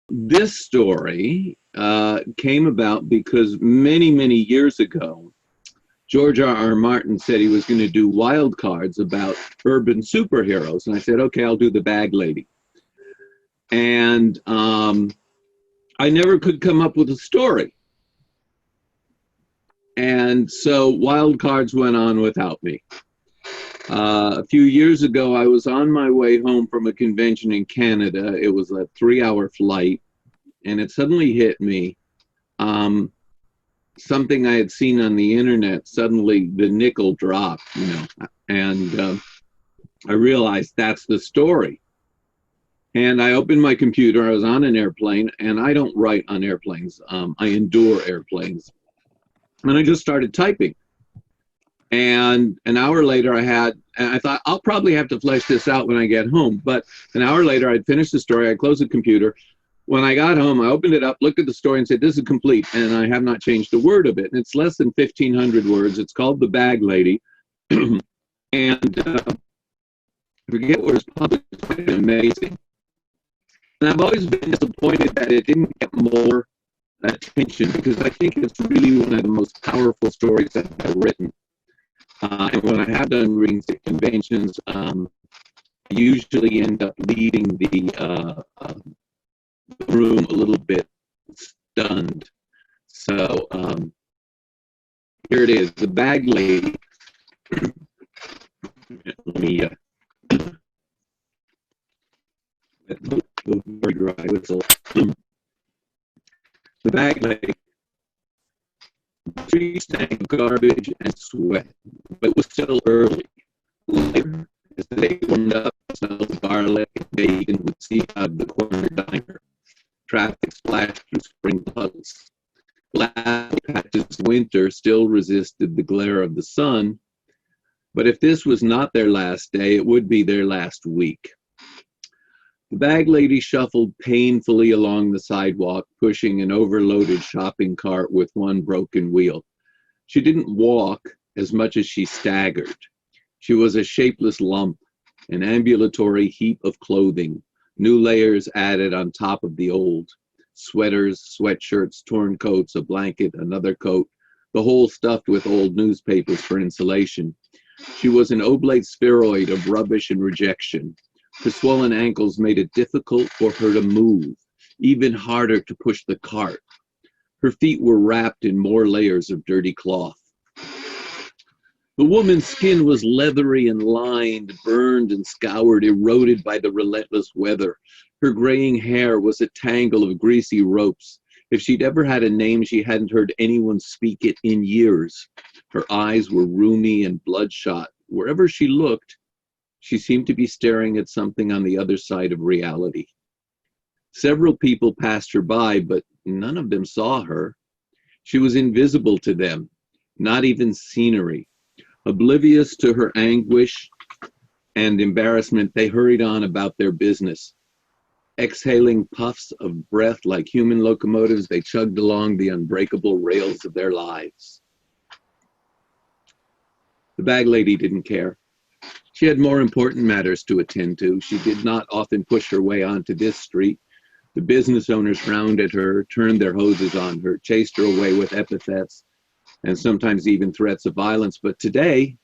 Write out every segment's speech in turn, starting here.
This story came about because many, many years ago, George R. R. Martin said he was going to do wild cards about urban superheroes. And I said, okay, I'll do the Bag Lady. And I never could come up with a story. And so wild cards went on without me. A few years ago, I was on my way home from a convention in Canada. It was a 3-hour flight, and it suddenly hit me. Something I had seen on the internet, suddenly the nickel dropped, and I realized that's the story. And I opened my computer. I was on an airplane, and I don't write on airplanes. I endure airplanes. And I just started typing. And an hour later, I thought, I'll probably have to flesh this out when I get home. But an hour later, I'd finished the story. I closed the computer. When I got home, I opened it up, looked at the story, and said, this is complete. And I have not changed a word of it. And it's less than 1,500 words. It's called The Bag Lady. And I forget where it's published. It's quite amazing. And I've always been disappointed that it didn't get more attention, because I think it's really one of the most powerful stories that I've written. And when I have done readings at conventions, I usually end up leaving the room a little bit stunned. So here it is, The Bag Lady. Let me very dry whistle. The Bag Lady. The tree stank of garbage and sweat, but it was still early. Later, as the day warmed up, the smell of garlic and bacon would seep out of the corner diner. Traffic splashed through spring puddles. Glass patches of winter still resisted the glare of the sun, but if this was not their last day, it would be their last week. The Bag Lady shuffled painfully along the sidewalk, pushing an overloaded shopping cart with one broken wheel. She didn't walk as much as she staggered. She was a shapeless lump, an ambulatory heap of clothing, new layers added on top of the old. Sweaters, sweatshirts, torn coats, a blanket, another coat, the whole stuffed with old newspapers for insulation. She was an oblate spheroid of rubbish and rejection. Her swollen ankles made it difficult for her to move, even harder to push the cart. Her feet were wrapped in more layers of dirty cloth. The woman's skin was leathery and lined, burned and scoured, eroded by the relentless weather. Her graying hair was a tangle of greasy ropes. If she'd ever had a name, she hadn't heard anyone speak it in years. Her eyes were rheumy and bloodshot. Wherever she looked, she seemed to be staring at something on the other side of reality. Several people passed her by, but none of them saw her. She was invisible to them, not even scenery. Oblivious to her anguish and embarrassment, they hurried on about their business. Exhaling puffs of breath like human locomotives, they chugged along the unbreakable rails of their lives. The Bag Lady didn't care. She had more important matters to attend to. She did not often push her way onto this street. The business owners frowned at her, turned their hoses on her, chased her away with epithets, and sometimes even threats of violence. But today,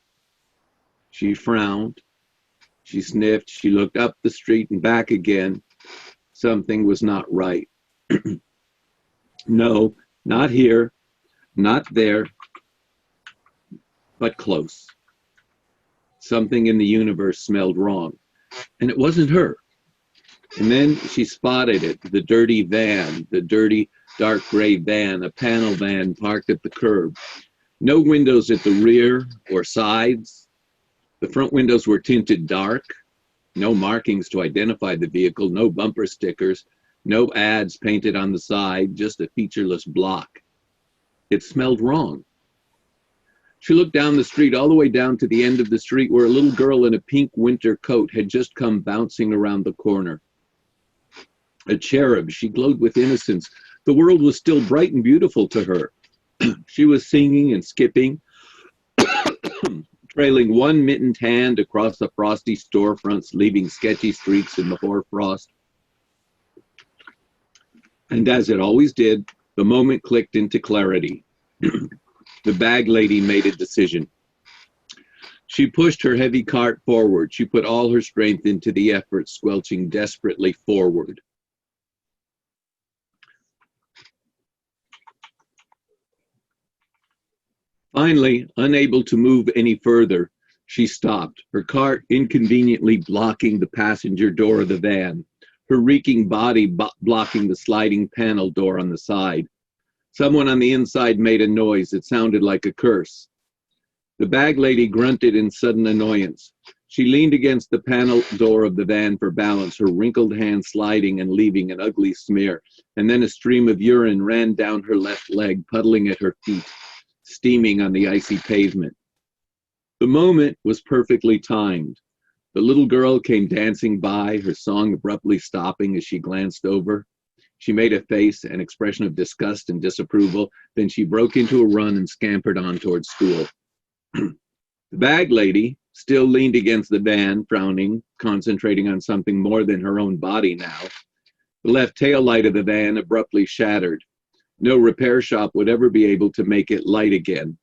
she frowned, she sniffed, she looked up the street and back again. Something was not right. No, not here, not there, but close. Something in the universe smelled wrong, and it wasn't her. And then she spotted it, the dirty van, the dirty dark gray van, a panel van parked at the curb. No windows at the rear or sides. The front windows were tinted dark. No markings to identify the vehicle, no bumper stickers, no ads painted on the side, just a featureless block. It smelled wrong. She looked down the street, all the way down to the end of the street, where a little girl in a pink winter coat had just come bouncing around the corner. A cherub, she glowed with innocence. The world was still bright and beautiful to her. She was singing and skipping, trailing one mittened hand across the frosty storefronts, leaving sketchy streaks in the hoarfrost. And as it always did, the moment clicked into clarity. The bag lady made a decision. She pushed her heavy cart forward. She put all her strength into the effort, squelching desperately forward. Finally, unable to move any further, she stopped, her cart inconveniently blocking the passenger door of the van, her reeking body blocking the sliding panel door on the side. Someone on the inside made a noise. It sounded like a curse. The bag lady grunted in sudden annoyance. She leaned against the panel door of the van for balance, her wrinkled hand sliding and leaving an ugly smear, and then a stream of urine ran down her left leg, puddling at her feet, steaming on the icy pavement. The moment was perfectly timed. The little girl came dancing by, her song abruptly stopping as she glanced over. She made a face, an expression of disgust and disapproval, then she broke into a run and scampered on towards school. The bag lady still leaned against the van, frowning, concentrating on something more than her own body now. The left tail light of the van abruptly shattered. No repair shop would ever be able to make it light again.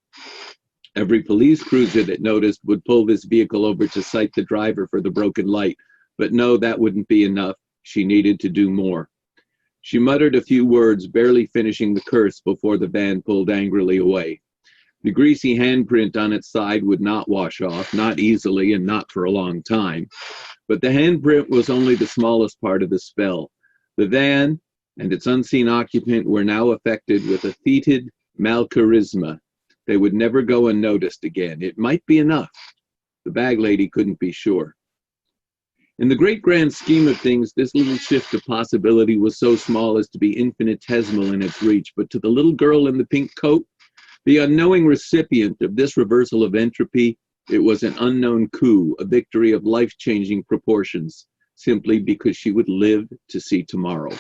Every police cruiser that noticed would pull this vehicle over to cite the driver for the broken light. But no, that wouldn't be enough. She needed to do more. She muttered a few words, barely finishing the curse before the van pulled angrily away. The greasy handprint on its side would not wash off, not easily and not for a long time. But the handprint was only the smallest part of the spell. The van and its unseen occupant were now affected with a fetid malcharisma. They would never go unnoticed again. It might be enough. The bag lady couldn't be sure. In the great grand scheme of things, this little shift of possibility was so small as to be infinitesimal in its reach. But to the little girl in the pink coat, the unknowing recipient of this reversal of entropy, it was an unknown coup, a victory of life-changing proportions, simply because she would live to see tomorrow.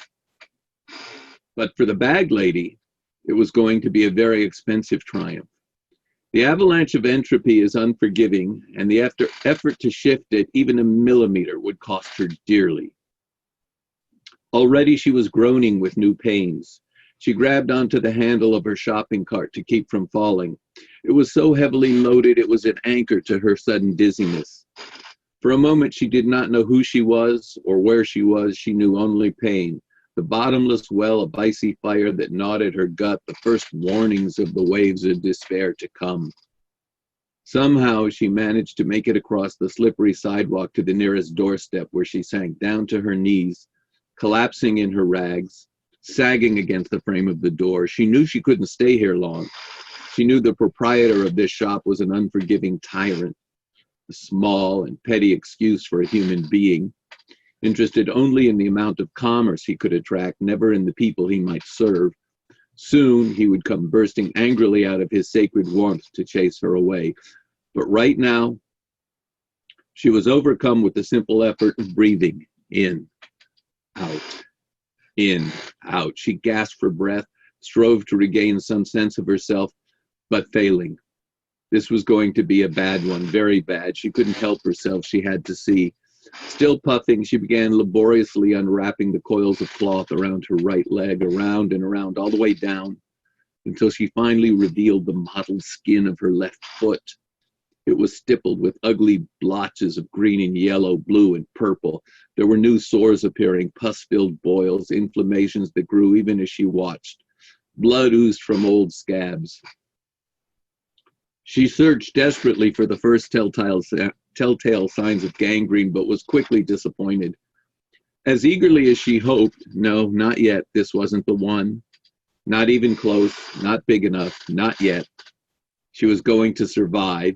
But for the bag lady, it was going to be a very expensive triumph. The avalanche of entropy is unforgiving, and the effort to shift it even a millimeter would cost her dearly. Already she was groaning with new pains. She grabbed onto the handle of her shopping cart to keep from falling. It was so heavily loaded it was an anchor to her sudden dizziness. For a moment she did not know who she was or where she was. She knew only pain. The bottomless well of icy fire that gnawed at her gut, the first warnings of the waves of despair to come. Somehow she managed to make it across the slippery sidewalk to the nearest doorstep, where she sank down to her knees, collapsing in her rags, sagging against the frame of the door. She knew she couldn't stay here long. She knew the proprietor of this shop was an unforgiving tyrant, a small and petty excuse for a human being, interested only in the amount of commerce he could attract, never in the people he might serve. Soon he would come bursting angrily out of his sacred warmth to chase her away. But right now, she was overcome with the simple effort of breathing in, out. In, out. She gasped for breath, strove to regain some sense of herself, but failing. This was going to be a bad one, very bad. She couldn't help herself. She had to see. Still puffing, she began laboriously unwrapping the coils of cloth around her right leg, around and around, all the way down, until she finally revealed the mottled skin of her left foot. It was stippled with ugly blotches of green and yellow, blue and purple. There were new sores appearing, pus-filled boils, inflammations that grew even as she watched. Blood oozed from old scabs. She searched desperately for the first telltale signs of gangrene, but was quickly disappointed. As eagerly as she hoped, no, not yet, this wasn't the one. Not even close, not big enough, not yet. She was going to survive.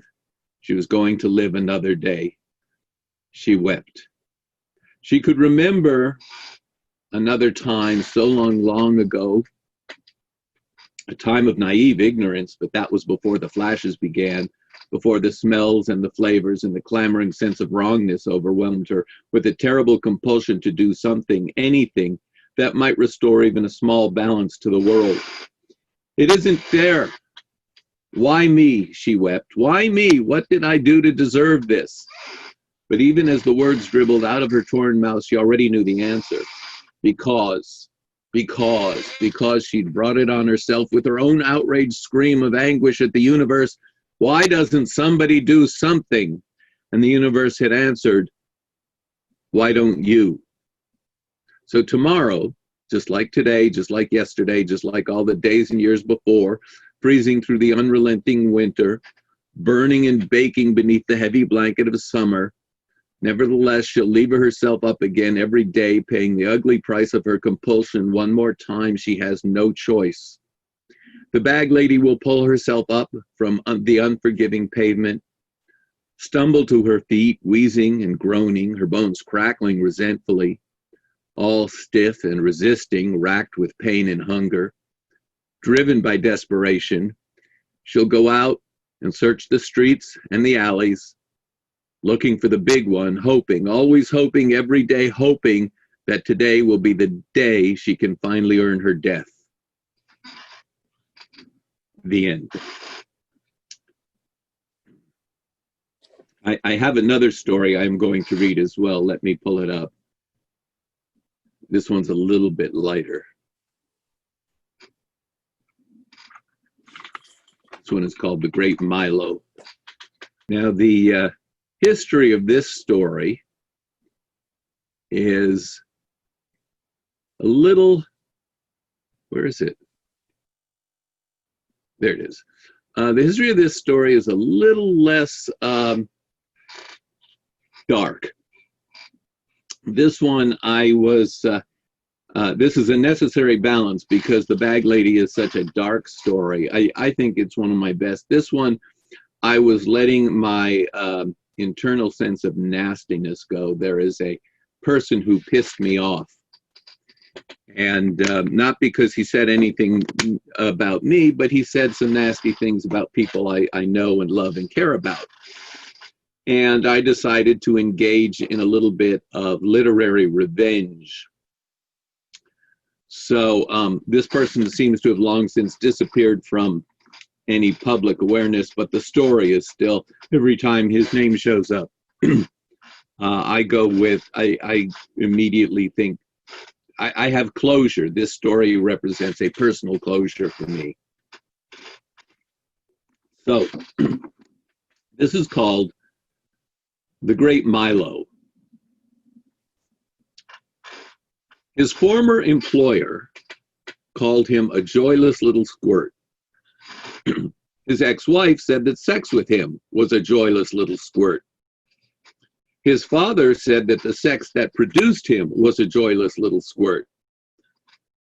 She was going to live another day. She wept. She could remember another time so long, long ago, a time of naive ignorance, but that was before the flashes began, before the smells and the flavors and the clamoring sense of wrongness overwhelmed her with a terrible compulsion to do something, anything, that might restore even a small balance to the world. It isn't fair. Why me, she wept. Why me? What did I do to deserve this? But even as the words dribbled out of her torn mouth, she already knew the answer. Because because she'd brought it on herself with her own outraged scream of anguish at the universe. Why doesn't somebody do something? And the universe had answered, why don't you? So tomorrow, just like today, just like yesterday, just like all the days and years before, freezing through the unrelenting winter, burning and baking beneath the heavy blanket of summer, nevertheless, she'll lever herself up again every day, paying the ugly price of her compulsion. One more time, she has no choice. The bag lady will pull herself up from the unforgiving pavement, stumble to her feet, wheezing and groaning, her bones crackling resentfully, all stiff and resisting, racked with pain and hunger. Driven by desperation, she'll go out and search the streets and the alleys, looking for the big one, hoping, always hoping, every day hoping that today will be the day she can finally earn her death. The end. I have another story I'm going to read as well. Let me pull it up. This one's a little bit lighter. This one is called The Great Milo. Now, the history of this story is a little, where is it? There it is. The history of this story is a little less dark. This one this is a necessary balance because The Bag Lady is such a dark story. I think it's one of my best. This one, I was letting my internal sense of nastiness go. There is a person who pissed me off. And not because he said anything about me, but he said some nasty things about people I know and love and care about. And I decided to engage in a little bit of literary revenge. So this person seems to have long since disappeared from any public awareness, but the story is still, every time his name shows up, I immediately think, I have closure. This story represents a personal closure for me. So this is called The Great Milo. His former employer called him a joyless little squirt. His ex-wife said that sex with him was a joyless little squirt. His father said that the sex that produced him was a joyless little squirt.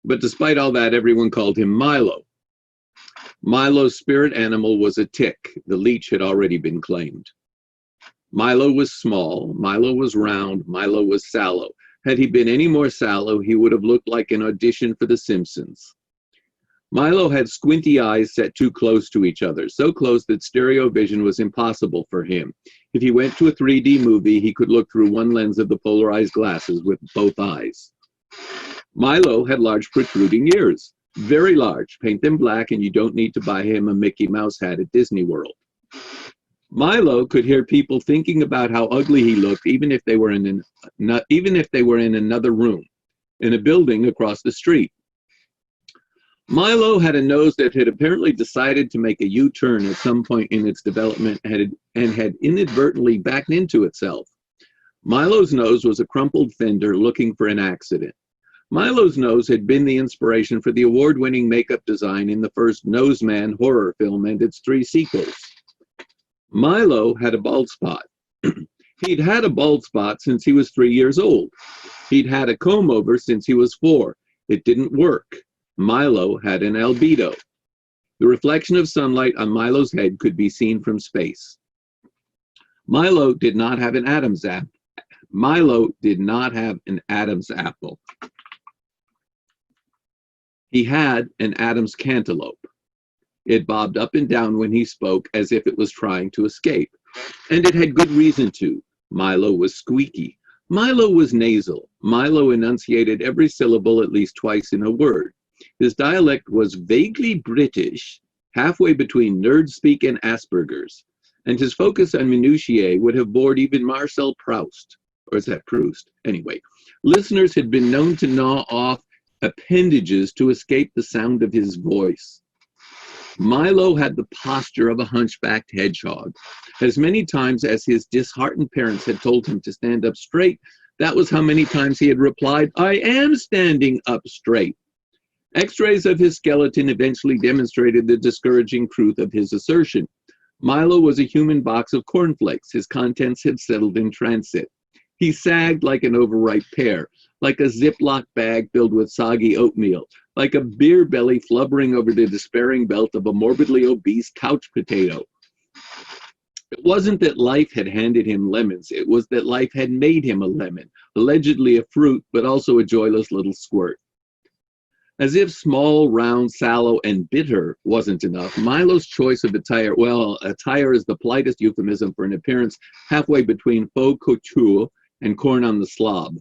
But despite all that, everyone called him Milo. Milo's spirit animal was a tick. The leech had already been claimed. Milo was small, Milo was round, Milo was sallow. Had he been any more sallow, he would have looked like an audition for The Simpsons. Milo had squinty eyes set too close to each other, so close that stereo vision was impossible for him. If he went to a 3D movie, he could look through one lens of the polarized glasses with both eyes. Milo had large protruding ears, very large. Paint them black and you don't need to buy him a Mickey Mouse hat at Disney World. Milo could hear people thinking about how ugly he looked, even if they were in another room, in a building across the street. Milo had a nose that had apparently decided to make a U-turn at some point in its development and had inadvertently backed into itself. Milo's nose was a crumpled fender looking for an accident. Milo's nose had been the inspiration for the award-winning makeup design in the first Noseman horror film and its 3 sequels. Milo had a bald spot. He'd had a bald spot since he was 3 years old. He'd had a comb-over since he was 4. It didn't work. Milo had an albedo. The reflection of sunlight on Milo's head could be seen from space. Milo did not have an Adam's apple. Milo did not have an Adam's apple. He had an Adam's cantaloupe. It bobbed up and down when he spoke as if it was trying to escape. And it had good reason to. Milo was squeaky. Milo was nasal. Milo enunciated every syllable at least twice in a word. His dialect was vaguely British, halfway between nerd speak and Asperger's. And his focus on minutiae would have bored even Marcel Proust. Or is that Proust? Anyway, listeners had been known to gnaw off appendages to escape the sound of his voice. Milo had the posture of a hunchbacked hedgehog. As many times as his disheartened parents had told him to stand up straight, that was how many times he had replied, "I am standing up straight." X-rays of his skeleton eventually demonstrated the discouraging truth of his assertion. Milo was a human box of cornflakes. His contents had settled in transit. He sagged like an overripe pear, like a Ziploc bag filled with soggy oatmeal, like a beer belly flubbering over the despairing belt of a morbidly obese couch potato. It wasn't that life had handed him lemons, it was that life had made him a lemon, allegedly a fruit, but also a joyless little squirt. As if small, round, sallow, and bitter wasn't enough, Milo's choice of attire, well, attire is the politest euphemism for an appearance halfway between faux couture and corn on the slob.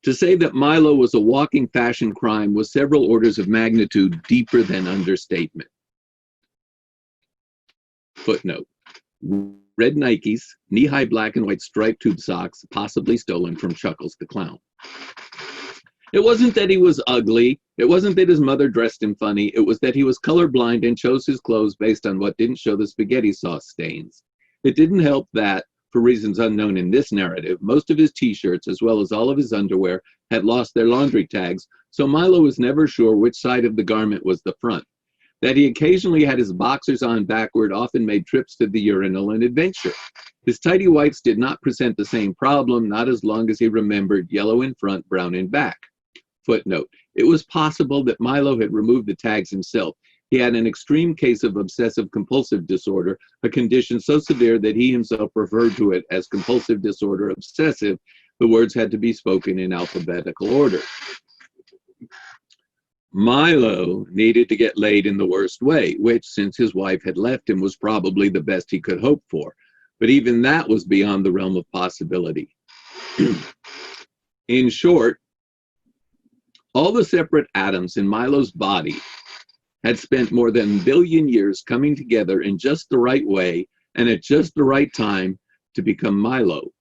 To say that Milo was a walking fashion crime was several orders of magnitude deeper than understatement. Footnote: red Nikes, knee-high black and white striped tube socks, possibly stolen from Chuckles the Clown. It wasn't that he was ugly. It wasn't that his mother dressed him funny. It was that he was colorblind and chose his clothes based on what didn't show the spaghetti sauce stains. It didn't help that, for reasons unknown in this narrative, most of his t-shirts, as well as all of his underwear, had lost their laundry tags, so Milo was never sure which side of the garment was the front. That he occasionally had his boxers on backward often made trips to the urinal an adventure. His tidy whites did not present the same problem, not as long as he remembered yellow in front, brown in back. Footnote: it was possible that Milo had removed the tags himself. He had an extreme case of obsessive-compulsive disorder, a condition so severe that he himself referred to it as compulsive disorder obsessive. The words had to be spoken in alphabetical order. Milo needed to get laid in the worst way, which, since his wife had left him, was probably the best he could hope for. But even that was beyond the realm of possibility. In short, all the separate atoms in Milo's body had spent more than a billion years coming together in just the right way and at just the right time to become Milo.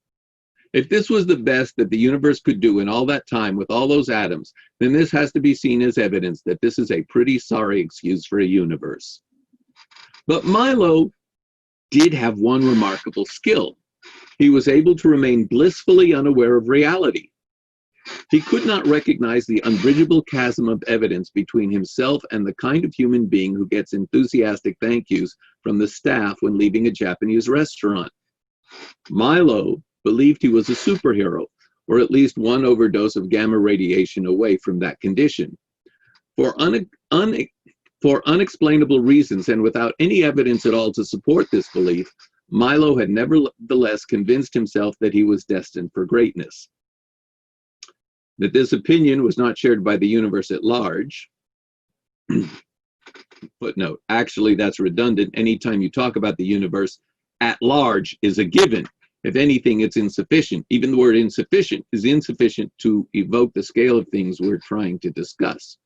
If this was the best that the universe could do in all that time with all those atoms, then this has to be seen as evidence that this is a pretty sorry excuse for a universe. But Milo did have one remarkable skill. He was able to remain blissfully unaware of reality. He could not recognize the unbridgeable chasm of evidence between himself and the kind of human being who gets enthusiastic thank yous from the staff when leaving a Japanese restaurant. Milo believed he was a superhero, or at least one overdose of gamma radiation away from that condition. For unexplainable reasons and without any evidence at all to support this belief, Milo had nevertheless convinced himself that he was destined for greatness. That this opinion was not shared by the universe at large. Footnote: actually, that's redundant. Anytime you talk about the universe, at large is a given. If anything, it's insufficient. Even the word insufficient is insufficient to evoke the scale of things we're trying to discuss.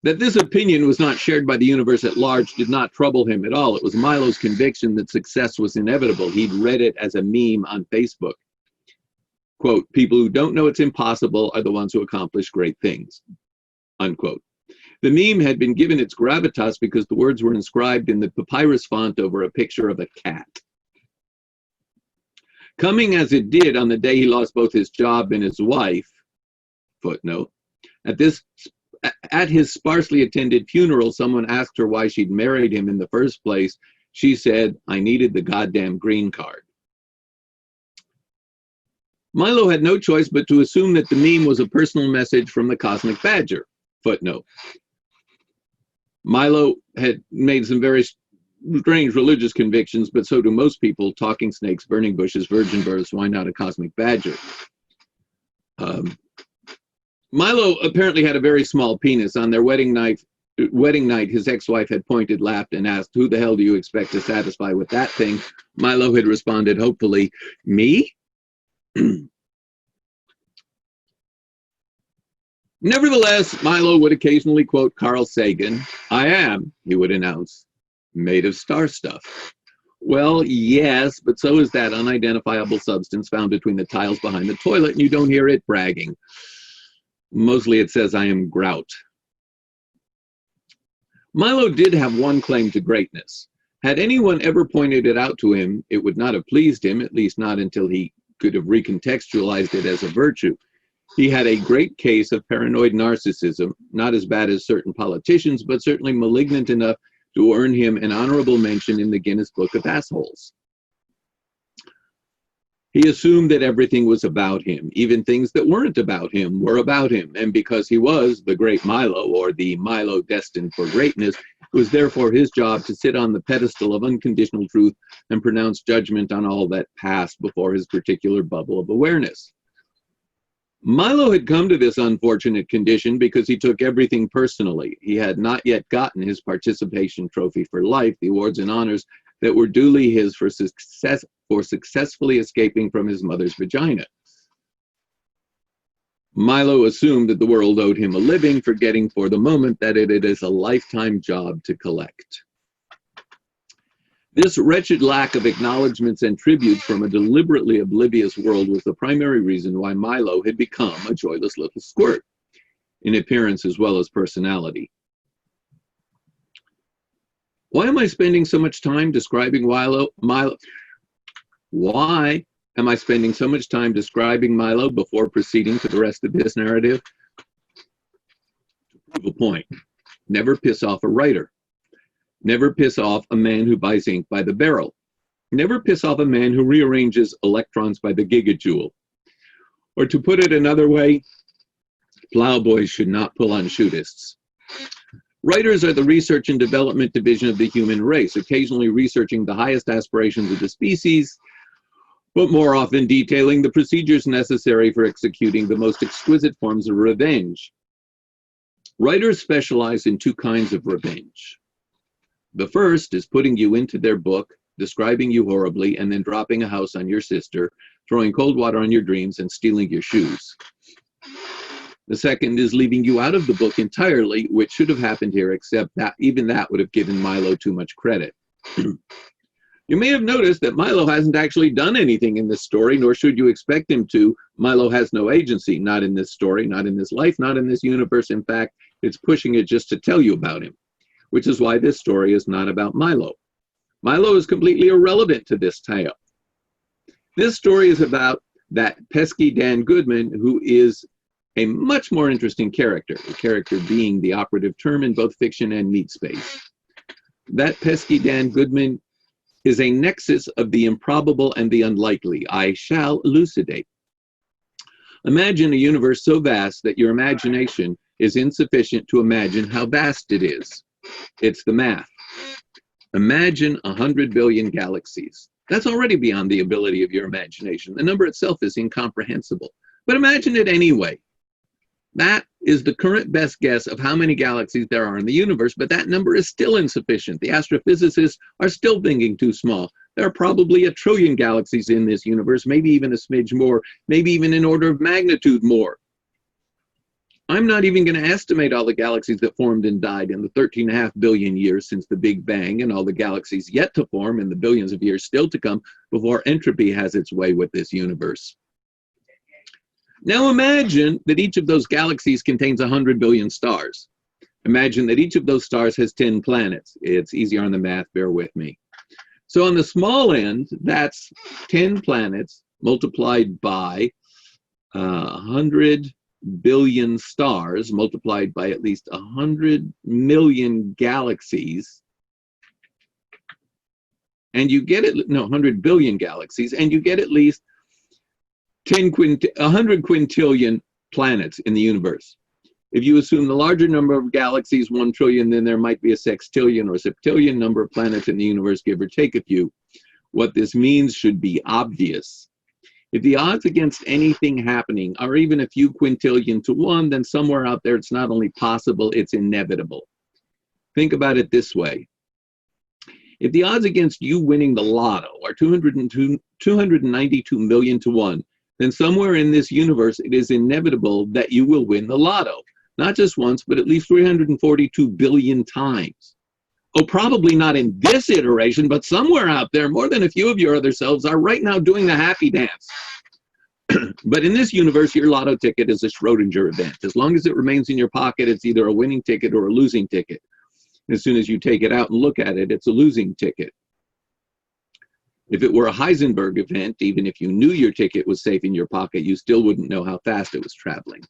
That this opinion was not shared by the universe at large did not trouble him at all. It was Milo's conviction that success was inevitable. He'd read it as a meme on Facebook. Quote, people who don't know it's impossible are the ones who accomplish great things, unquote. The meme had been given its gravitas because the words were inscribed in the papyrus font over a picture of a cat. Coming as it did on the day he lost both his job and his wife, footnote, at his sparsely attended funeral, someone asked her why she'd married him in the first place. She said, I needed the goddamn green card. Milo had no choice but to assume that the meme was a personal message from the cosmic badger. Footnote. Milo had made some very strange religious convictions, but so do most people: talking snakes, burning bushes, virgin births, why not a cosmic badger? Milo apparently had a very small penis. On their wedding night, his ex-wife had pointed, laughed, and asked, who the hell do you expect to satisfy with that thing? Milo had responded hopefully, me? Nevertheless, Milo would occasionally quote Carl Sagan. I am, he would announce, made of star stuff. Well, yes, but so is that unidentifiable substance found between the tiles behind the toilet, and you don't hear it bragging. Mostly it says, I am grout. Milo did have one claim to greatness. Had anyone ever pointed it out to him, it would not have pleased him, at least not until he could have recontextualized it as a virtue. He had a great case of paranoid narcissism, not as bad as certain politicians, but certainly malignant enough to earn him an honorable mention in the Guinness Book of Assholes. He assumed that everything was about him. Even things that weren't about him were about him. And because he was the great Milo, or the Milo destined for greatness, it was therefore his job to sit on the pedestal of unconditional truth and pronounce judgment on all that passed before his particular bubble of awareness. Milo had come to this unfortunate condition because he took everything personally. He had not yet gotten his participation trophy for life, the awards and honors that were duly his for successfully escaping from his mother's vagina. Milo assumed that the world owed him a living, forgetting for the moment that it is a lifetime job to collect. This wretched lack of acknowledgments and tributes from a deliberately oblivious world was the primary reason why Milo had become a joyless little squirt, in appearance as well as personality. Why am I spending so much time describing Milo? Why am I spending so much time describing Milo before proceeding to the rest of this narrative? To prove a point. Never piss off a writer. Never piss off a man who buys ink by the barrel. Never piss off a man who rearranges electrons by the gigajoule. Or to put it another way, plowboys should not pull on shootists. Writers are the research and development division of the human race, occasionally researching the highest aspirations of the species, but more often detailing the procedures necessary for executing the most exquisite forms of revenge. Writers specialize in two kinds of revenge. The first is putting you into their book, describing you horribly, and then dropping a house on your sister, throwing cold water on your dreams, and stealing your shoes. The second is leaving you out of the book entirely, which should have happened here, except that even that would have given Milo too much credit. You may have noticed that Milo hasn't actually done anything in this story, nor should you expect him to. Milo has no agency, not in this story, not in this life, not in this universe. In fact, it's pushing it just to tell you about him, which is why this story is not about Milo. Milo is completely irrelevant to this tale. This story is about that pesky Dan Goodman, who is a much more interesting character, the character being the operative term in both fiction and meat space. That pesky Dan Goodman is a nexus of the improbable and the unlikely. I shall elucidate. Imagine a universe so vast that your imagination is insufficient to imagine how vast it is. It's the math. Imagine 100 billion galaxies. That's already beyond the ability of your imagination. The number itself is incomprehensible. But imagine it anyway. That is the current best guess of how many galaxies there are in the universe, but that number is still insufficient. The astrophysicists are still thinking too small. There are probably 1 trillion galaxies in this universe, maybe even a smidge more, maybe even an order of magnitude more. I'm not even going to estimate all the galaxies that formed and died in the 13.5 billion years since the Big Bang, and all the galaxies yet to form in the billions of years still to come before entropy has its way with this universe. Now imagine that each of those galaxies contains 100 billion stars. Imagine that each of those stars has 10 planets. It's easier on the math, bear with me. So on the small end, that's 10 planets multiplied by 100 billion stars multiplied by at least 100 million galaxies. And you get it, no, 100 billion galaxies, and you get at least 100 quintillion planets in the universe. If you assume the larger number of galaxies, 1 trillion, then there might be a sextillion or septillion number of planets in the universe, give or take a few. What this means should be obvious. If the odds against anything happening are even a few quintillion to 1, then somewhere out there it's not only possible, it's inevitable. Think about it this way. If the odds against you winning the lotto are 292 million to 1, then somewhere in this universe it is inevitable that you will win the lotto. Not just once, but at least 342 billion times. Oh, probably not in this iteration, but somewhere out there, more than a few of your other selves are right now doing the happy dance. But in this universe, your lotto ticket is a Schrodinger event. As long as it remains in your pocket, it's either a winning ticket or a losing ticket. As soon as you take it out and look at it, it's a losing ticket. If it were a Heisenberg event, even if you knew your ticket was safe in your pocket, you still wouldn't know how fast it was traveling.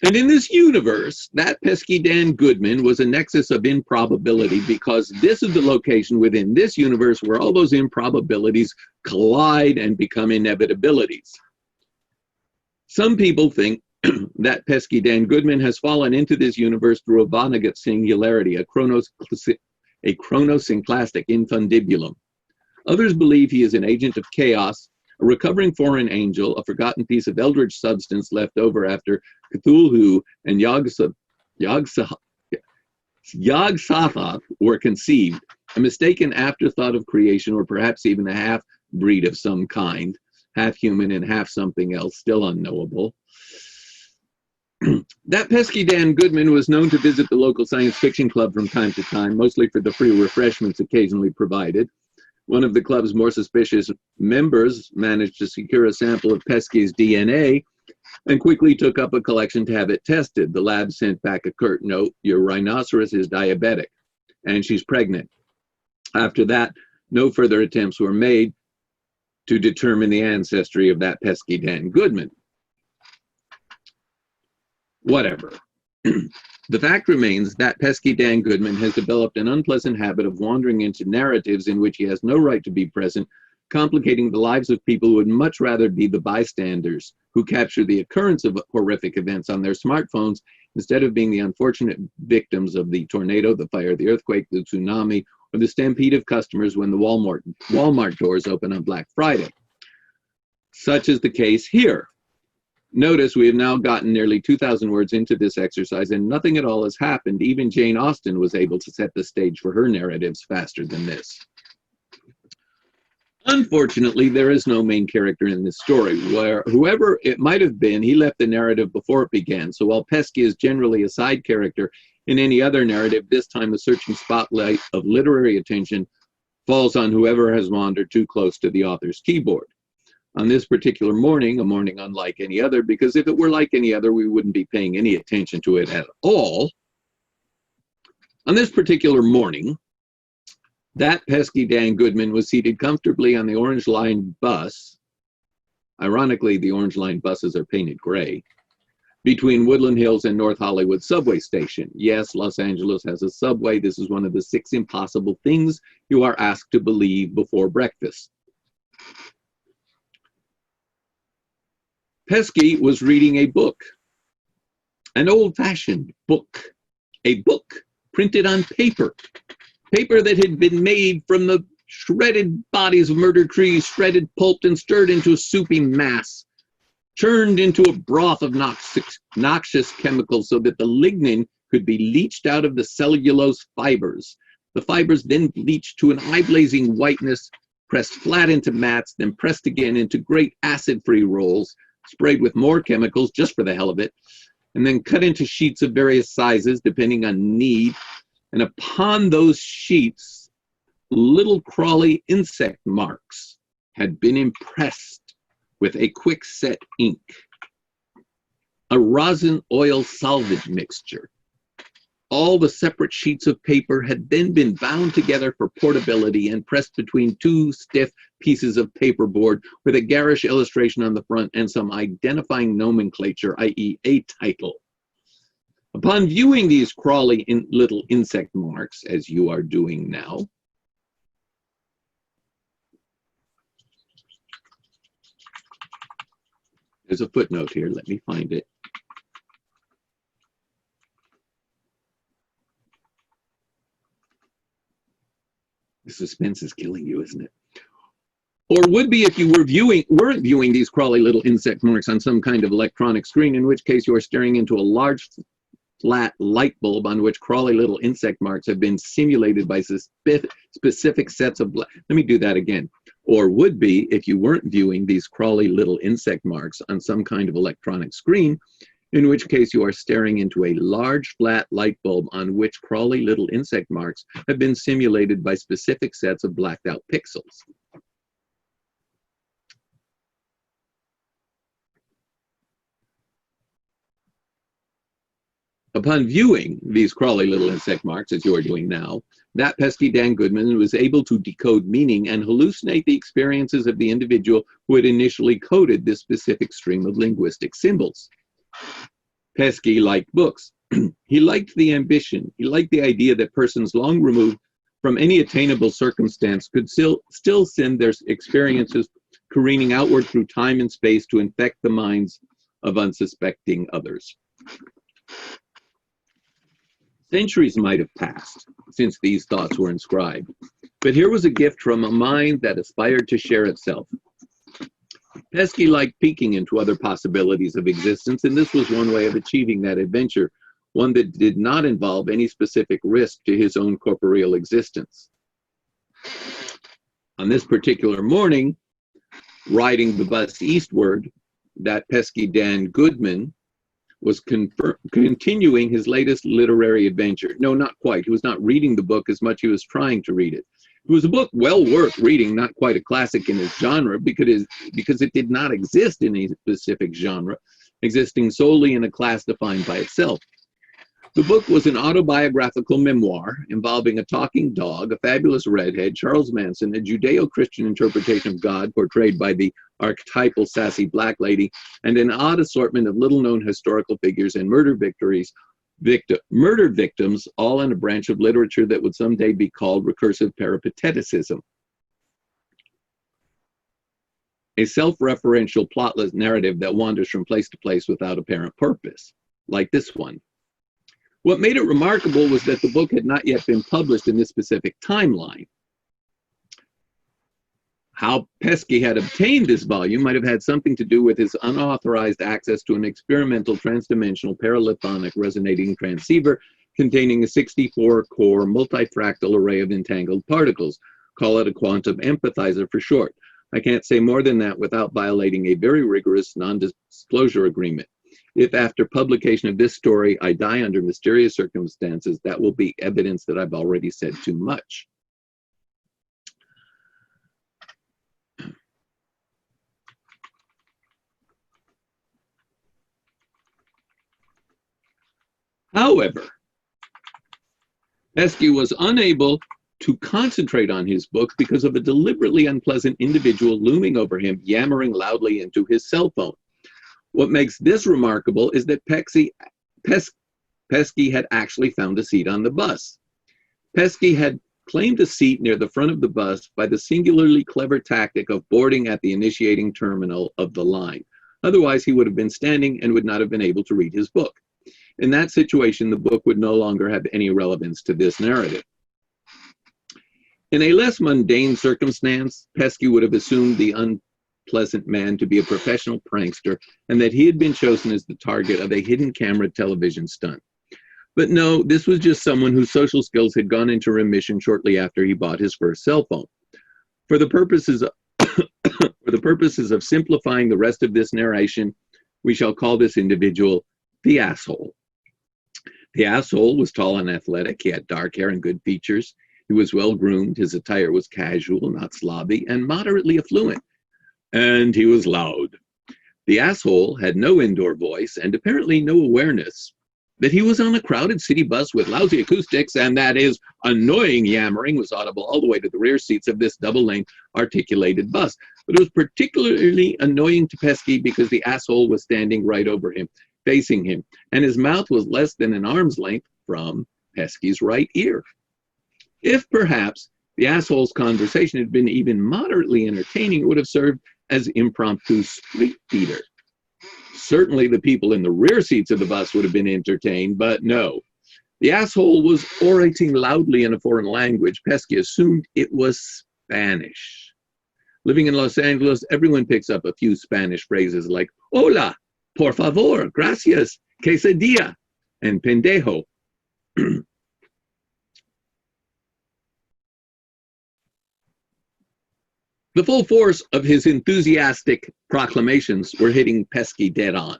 And in this universe, that pesky Dan Goodman was a nexus of improbability, because this is the location within this universe where all those improbabilities collide and become inevitabilities. Some people think that pesky Dan Goodman has fallen into this universe through a Vonnegut singularity, a chronosynclastic infundibulum. Others believe he is an agent of chaos, a recovering foreign angel, a forgotten piece of eldritch substance left over after Cthulhu and Yog-Sothoth were conceived, a mistaken afterthought of creation, or perhaps even a half-breed of some kind, half human and half something else, still unknowable. That pesky Dan Goodman was known to visit the local science fiction club from time to time, mostly for the free refreshments occasionally provided. One of the club's more suspicious members managed to secure a sample of Pesky's DNA and quickly took up a collection to have it tested. The lab sent back a curt note: "Your rhinoceros is diabetic, and she's pregnant." After that, no further attempts were made to determine the ancestry of that pesky Dan Goodman. Whatever. The fact remains that pesky Dan Goodman has developed an unpleasant habit of wandering into narratives in which he has no right to be present, complicating the lives of people who would much rather be the bystanders, who capture the occurrence of horrific events on their smartphones instead of being the unfortunate victims of the tornado, the fire, the earthquake, the tsunami, or the stampede of customers when the Walmart doors open on Black Friday. Such is the case here. Notice we have now gotten nearly 2,000 words into this exercise and nothing at all has happened. Even Jane Austen was able to set the stage for her narratives faster than this. Unfortunately, there is no main character in this story. Where whoever it might have been, he left the narrative before it began. So while Pesky is generally a side character in any other narrative, this time the searching spotlight of literary attention falls on whoever has wandered too close to the author's keyboard. On this particular morning, a morning unlike any other, because if it were like any other, we wouldn't be paying any attention to it at all. On this particular morning, that pesky Dan Goodman was seated comfortably on the Orange Line bus. Ironically, the Orange Line buses are painted gray, between Woodland Hills and North Hollywood subway station. Yes, Los Angeles has a subway. This is one of the 6 impossible things you are asked to believe before breakfast. Pesky was reading a book, an old-fashioned book, a book printed on paper that had been made from the shredded bodies of murdered trees, shredded, pulped, and stirred into a soupy mass, churned into a broth of noxious chemicals so that the lignin could be leached out of the cellulose fibers. The fibers then bleached to an eye-blazing whiteness, pressed flat into mats, then pressed again into great acid-free rolls, sprayed with more chemicals just for the hell of it, and then cut into sheets of various sizes depending on need. And upon those sheets, little crawly insect marks had been impressed with a quick-set ink, a rosin oil solvent mixture. All the separate sheets of paper had then been bound together for portability and pressed between 2 stiff pieces of paperboard with a garish illustration on the front and some identifying nomenclature, i.e. a title. Upon viewing these crawly little insect marks, as you are doing now, there's a footnote here, let me find it. The suspense is killing you, isn't it? Or would be if you weren't viewing these crawly little insect marks on some kind of electronic screen, in which case you are staring into a large flat light bulb on which crawly little insect marks have been simulated by specific sets of let me do that again. Or would be if you weren't viewing these crawly little insect marks on some kind of electronic screen, in which case you are staring into a large flat light bulb on which crawly little insect marks have been simulated by specific sets of blacked out pixels. Upon viewing these crawly little insect marks, as you are doing now, that pesky Dan Goodman was able to decode meaning and hallucinate the experiences of the individual who had initially coded this specific stream of linguistic symbols. Pesky liked books. He liked the ambition. He liked the idea that persons long removed from any attainable circumstance could still send their experiences careening outward through time and space to infect the minds of unsuspecting others. Centuries might have passed since these thoughts were inscribed, but here was a gift from a mind that aspired to share itself. Pesky liked peeking into other possibilities of existence, and this was one way of achieving that adventure, one that did not involve any specific risk to his own corporeal existence. On this particular morning, riding the bus eastward, that pesky Dan Goodman was continuing his latest literary adventure. No, not quite. He was not reading the book as much as he was trying to read it. It was a book well worth reading, not quite a classic in its genre, because it did not exist in a specific genre, existing solely in a class defined by itself. The book was an autobiographical memoir involving a talking dog, a fabulous redhead, Charles Manson, a Judeo-Christian interpretation of God portrayed by the archetypal sassy black lady, and an odd assortment of little-known historical figures and murder victims, all in a branch of literature that would someday be called recursive peripateticism. A self-referential, plotless narrative that wanders from place to place without apparent purpose, like this one. What made it remarkable was that the book had not yet been published in this specific timeline. How Pesky had obtained this volume might have had something to do with his unauthorized access to an experimental transdimensional paralithonic resonating transceiver containing a 64-core multifractal array of entangled particles. Call it a quantum empathizer for short. I can't say more than that without violating a very rigorous non-disclosure agreement. If after publication of this story I die under mysterious circumstances, that will be evidence that I've already said too much. However, Pesky was unable to concentrate on his book because of a deliberately unpleasant individual looming over him, yammering loudly into his cell phone. What makes this remarkable is that Pesky had actually found a seat on the bus. Pesky had claimed a seat near the front of the bus by the singularly clever tactic of boarding at the initiating terminal of the line. Otherwise, he would have been standing and would not have been able to read his book. In that situation, the book would no longer have any relevance to this narrative. In a less mundane circumstance, Pesky would have assumed the unpleasant man to be a professional prankster and that he had been chosen as the target of a hidden camera television stunt. But no, this was just someone whose social skills had gone into remission shortly after he bought his first cell phone. For the purposes of simplifying the rest of this narration, we shall call this individual the asshole. The asshole was tall and athletic. He had dark hair and good features. He was well groomed. His attire was casual, not slobby, and moderately affluent. And he was loud. The asshole had no indoor voice and apparently no awareness that he was on a crowded city bus with lousy acoustics and that his annoying yammering was audible all the way to the rear seats of this double-lane articulated bus. But it was particularly annoying to Pesky because the asshole was standing right over him, facing him, and his mouth was less than an arm's length from Pesky's right ear. If perhaps the asshole's conversation had been even moderately entertaining, it would have served as impromptu street theater. Certainly the people in the rear seats of the bus would have been entertained, but no. The asshole was orating loudly in a foreign language. Pesky assumed it was Spanish. Living in Los Angeles, everyone picks up a few Spanish phrases like hola, por favor, gracias, quesadilla, and pendejo. The full force of his enthusiastic proclamations were hitting Pesky dead on.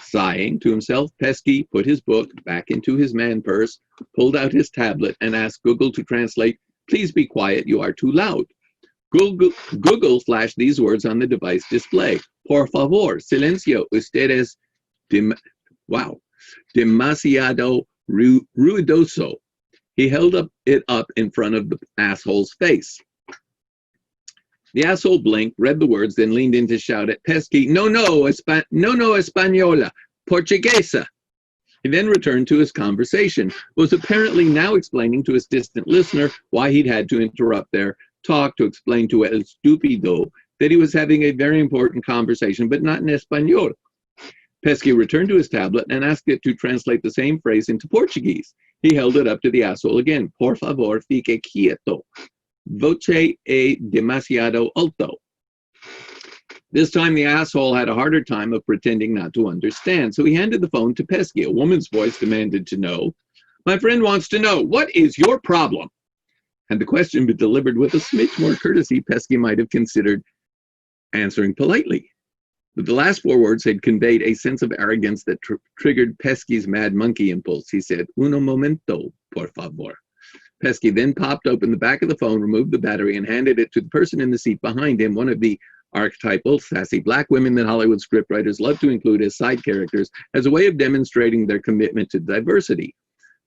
Sighing to himself, Pesky put his book back into his man purse, pulled out his tablet, and asked Google to translate, "Please be quiet, you are too loud." Google flashed these words on the device display. "Por favor, silencio, ustedes demasiado ruidoso." He held it up in front of the asshole's face. The asshole blinked, read the words, then leaned in to shout at Pesky, no, española, portuguesa. He then returned to his conversation, was apparently now explaining to his distant listener why he'd had to interrupt their talk to explain to El Stupido that he was having a very important conversation, but not in Espanol. Pesky returned to his tablet and asked it to translate the same phrase into Portuguese. He held it up to the asshole again. Por favor, fique quieto. Voce e demasiado alto. This time the asshole had a harder time of pretending not to understand, so he handed the phone to Pesky. A woman's voice demanded to know. "My friend wants to know, what is your problem?" Had the question been delivered with a smidge more courtesy, Pesky might have considered answering politely. But the last 4 words had conveyed a sense of arrogance that triggered Pesky's mad monkey impulse. He said, "Uno momento, por favor." Pesky then popped open the back of the phone, removed the battery, and handed it to the person in the seat behind him, one of the archetypal, sassy black women that Hollywood scriptwriters love to include as side characters as a way of demonstrating their commitment to diversity.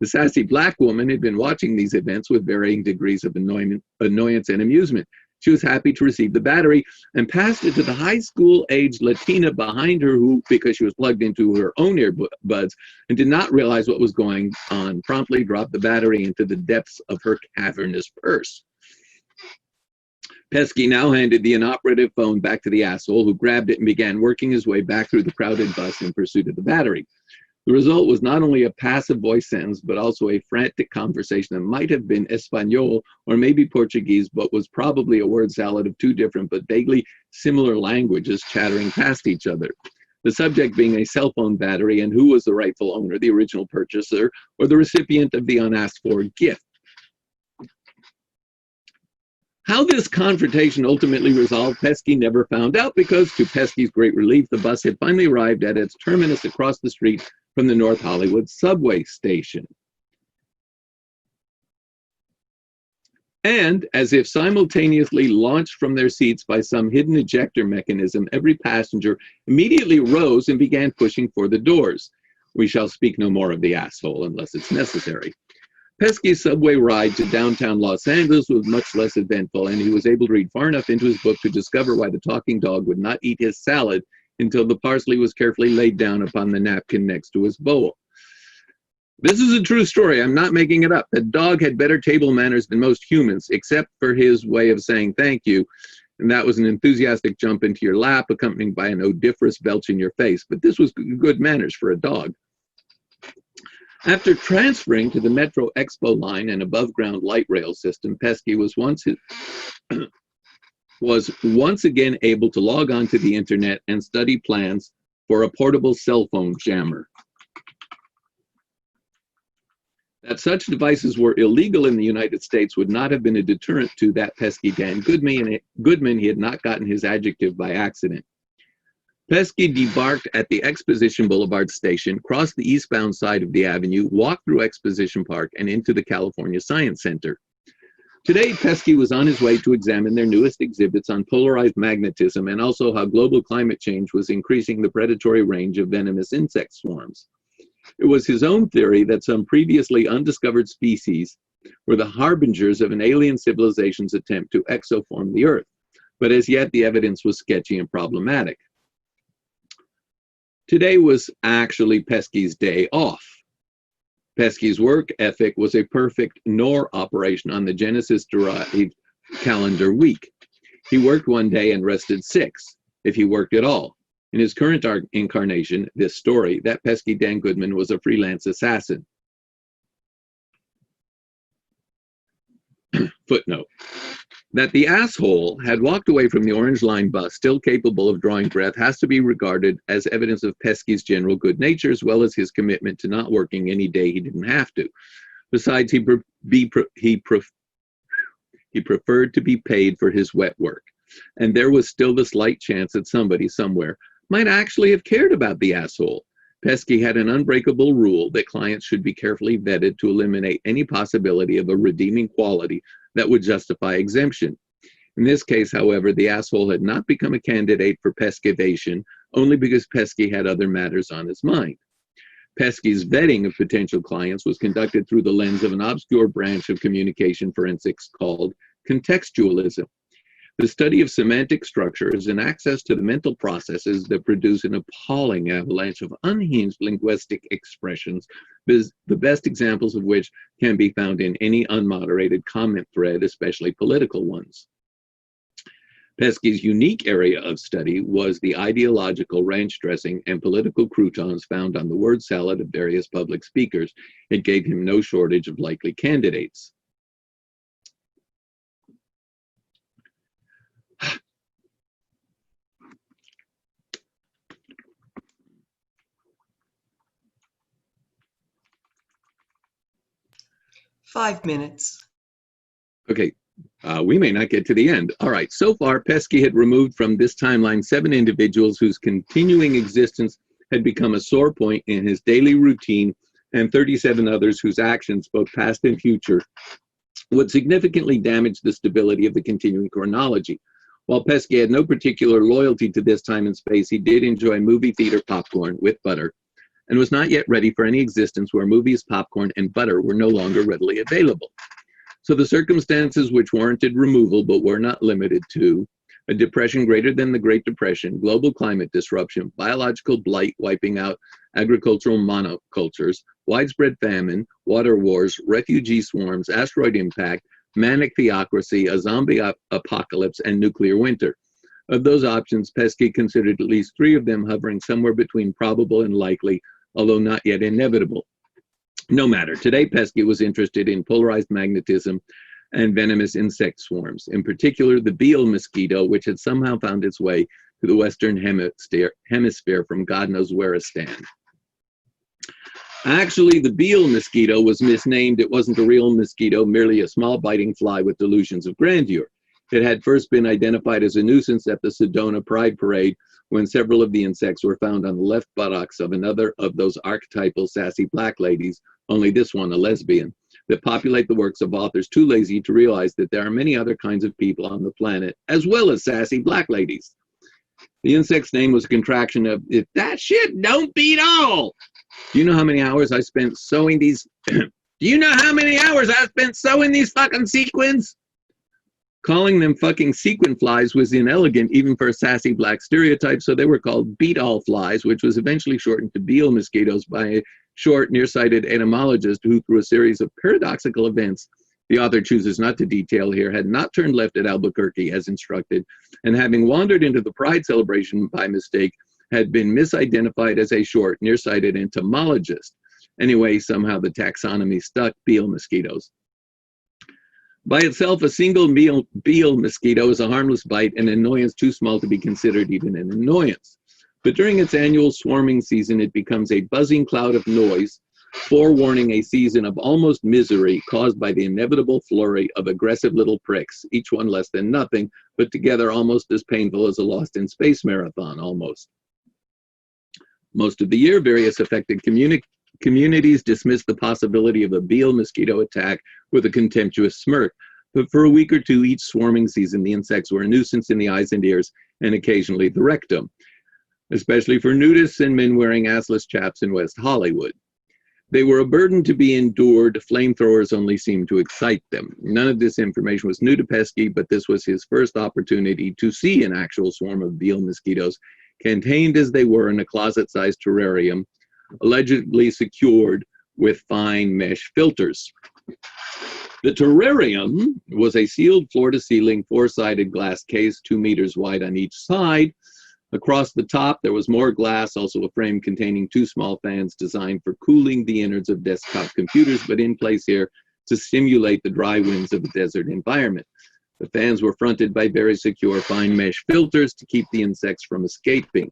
The sassy black woman had been watching these events with varying degrees of annoyance and amusement. She was happy to receive the battery and passed it to the high school-aged Latina behind her who, because she was plugged into her own earbuds and did not realize what was going on, promptly dropped the battery into the depths of her cavernous purse. Pesky now handed the inoperative phone back to the asshole, who grabbed it and began working his way back through the crowded bus in pursuit of the battery. The result was not only a passive voice sentence, but also a frantic conversation that might have been Espanol or maybe Portuguese, but was probably a word salad of 2 different but vaguely similar languages chattering past each other. The subject being a cell phone battery and who was the rightful owner, the original purchaser, or the recipient of the unasked for gift. How this confrontation ultimately resolved, Pesky never found out because, to Pesky's great relief, the bus had finally arrived at its terminus across the street from the North Hollywood subway station. And, as if simultaneously launched from their seats by some hidden ejector mechanism, every passenger immediately rose and began pushing for the doors. We shall speak no more of the asshole unless it's necessary. Pesky's subway ride to downtown Los Angeles was much less eventful, and he was able to read far enough into his book to discover why the talking dog would not eat his salad until the parsley was carefully laid down upon the napkin next to his bowl. This is a true story. I'm not making it up. The dog had better table manners than most humans, except for his way of saying thank you, and that was an enthusiastic jump into your lap, accompanied by an odoriferous belch in your face. But this was good manners for a dog. After transferring to the Metro Expo line and above-ground light rail system, Pesky was once again able to log on to the internet and study plans for a portable cell phone jammer. That such devices were illegal in the United States would not have been a deterrent to that pesky Dan Goodman. He had not gotten his adjective by accident. Pesky debarked at the Exposition Boulevard station, crossed the eastbound side of the avenue, walked through Exposition Park, and into the California Science Center. Today, Pesky was on his way to examine their newest exhibits on polarized magnetism and also how global climate change was increasing the predatory range of venomous insect swarms. It was his own theory that some previously undiscovered species were the harbingers of an alien civilization's attempt to exoform the Earth, but as yet the evidence was sketchy and problematic. Today was actually Pesky's day off. Pesky's work ethic was a perfect NOR operation on the Genesis-derived calendar week. He worked one day and rested 6, if he worked at all. In his current incarnation, this story, that pesky Dan Goodman was a freelance assassin. Footnote. That the asshole had walked away from the Orange Line bus still capable of drawing breath has to be regarded as evidence of Pesky's general good nature, as well as his commitment to not working any day he didn't have to. Besides, he preferred to be paid for his wet work. And there was still the slight chance that somebody somewhere might actually have cared about the asshole. Pesky had an unbreakable rule that clients should be carefully vetted to eliminate any possibility of a redeeming quality that would justify exemption. In this case, however, the asshole had not become a candidate for Peskyvation only because Pesky had other matters on his mind. Pesky's vetting of potential clients was conducted through the lens of an obscure branch of communication forensics called contextualism. The study of semantic structures and access to the mental processes that produce an appalling avalanche of unhinged linguistic expressions, the best examples of which can be found in any unmoderated comment thread, especially political ones. Pesky's unique area of study was the ideological ranch dressing and political croutons found on the word salad of various public speakers. It gave him no shortage of likely candidates. Five minutes. Okay, we may not get to the end. All right, so far, Pesky had removed from this timeline 7 individuals whose continuing existence had become a sore point in his daily routine, and 37 others whose actions, both past and future, would significantly damage the stability of the continuing chronology. While Pesky had no particular loyalty to this time and space, he did enjoy movie theater popcorn with butter, and was not yet ready for any existence where movies, popcorn, and butter were no longer readily available. So the circumstances which warranted removal but were not limited to a depression greater than the Great Depression, global climate disruption, biological blight wiping out agricultural monocultures, widespread famine, water wars, refugee swarms, asteroid impact, manic theocracy, a zombie apocalypse, and nuclear winter. Of those options, Pesky considered at least 3 of them hovering somewhere between probable and likely, although not yet inevitable. No matter, today Pesky was interested in polarized magnetism and venomous insect swarms, in particular the beetle mosquito, which had somehow found its way to the Western hemisphere from God knows whereistan. Actually, the beetle mosquito was misnamed. It wasn't a real mosquito, merely a small biting fly with delusions of grandeur. It had first been identified as a nuisance at the Sedona Pride Parade when several of the insects were found on the left buttocks of another of those archetypal sassy black ladies, only this one a lesbian, that populate the works of authors too lazy to realize that there are many other kinds of people on the planet, as well as sassy black ladies. The insect's name was a contraction of, if that shit don't beat all. Do you know how many hours I spent sewing these? Do you know how many hours I spent sewing these fucking sequins? Calling them fucking sequin flies was inelegant even for a sassy black stereotype, so they were called beat-all flies, which was eventually shortened to beetle mosquitoes by a short, nearsighted entomologist who, through a series of paradoxical events the author chooses not to detail here, had not turned left at Albuquerque as instructed, and having wandered into the Pride celebration by mistake, had been misidentified as a short, nearsighted entomologist. Anyway, somehow the taxonomy stuck beetle mosquitoes. By itself, a single beetle mosquito is a harmless bite, an annoyance too small to be considered even an annoyance. But during its annual swarming season, it becomes a buzzing cloud of noise, forewarning a season of almost misery caused by the inevitable flurry of aggressive little pricks, each one less than nothing, but together almost as painful as a Lost in Space marathon, almost. Most of the year, various affected communities dismissed the possibility of a beetle mosquito attack with a contemptuous smirk, but for a week or two each swarming season, the insects were a nuisance in the eyes and ears, and occasionally the rectum, especially for nudists and men wearing assless chaps in West Hollywood. They were a burden to be endured. Flamethrowers only seemed to excite them. None of this information was new to Pesky, but this was his first opportunity to see an actual swarm of beetle mosquitoes, contained as they were in a closet-sized terrarium, allegedly secured with fine mesh filters. The terrarium was a sealed floor-to-ceiling, 4-sided glass case, 2 meters wide on each side. Across the top, there was more glass, also a frame containing 2 small fans designed for cooling the innards of desktop computers, but in place here to simulate the dry winds of a desert environment. The fans were fronted by very secure fine mesh filters to keep the insects from escaping.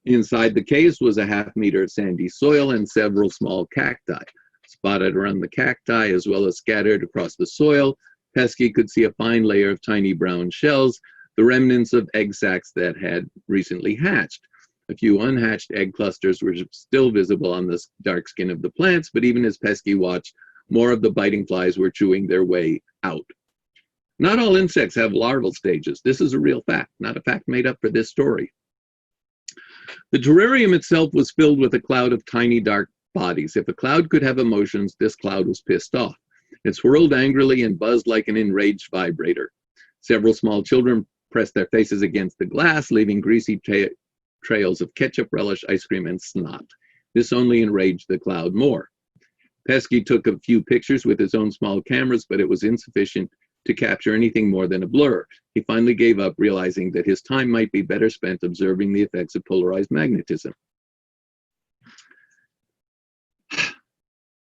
Inside the case was a half-meter of sandy soil and several small cacti. Spotted around the cacti as well as scattered across the soil, Pesky could see a fine layer of tiny brown shells, the remnants of egg sacs that had recently hatched. A few unhatched egg clusters were still visible on the dark skin of the plants, but even as Pesky watched, more of the biting flies were chewing their way out. Not all insects have larval stages. This is a real fact, not a fact made up for this story. The terrarium itself was filled with a cloud of tiny dark bodies. If a cloud could have emotions, this cloud was pissed off. It swirled angrily and buzzed like an enraged vibrator. Several small children pressed their faces against the glass, leaving greasy trails of ketchup, relish, ice cream, and snot. This only enraged the cloud more. Pesky took a few pictures with his own small cameras, but it was insufficient to capture anything more than a blur. He finally gave up, realizing that his time might be better spent observing the effects of polarized magnetism.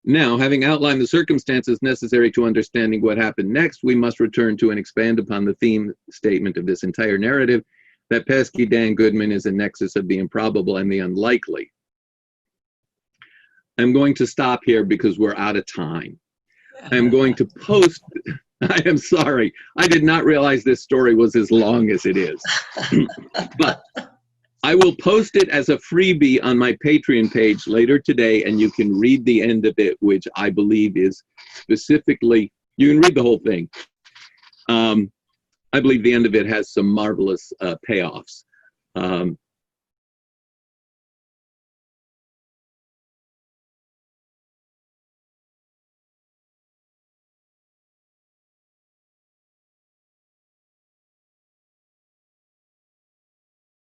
Now, having outlined the circumstances necessary to understanding what happened next, we must return to and expand upon the theme statement of this entire narrative, that Pesky Dan Goodman is a nexus of the improbable and the unlikely. I'm going to stop here because we're out of time. I'm going to post, I am sorry, I did not realize this story was as long as it is. But I will post it as a freebie on my Patreon page later today, and you can read the end of it, which I believe is specifically, you can read the whole thing. I believe the end of it has some marvelous payoffs.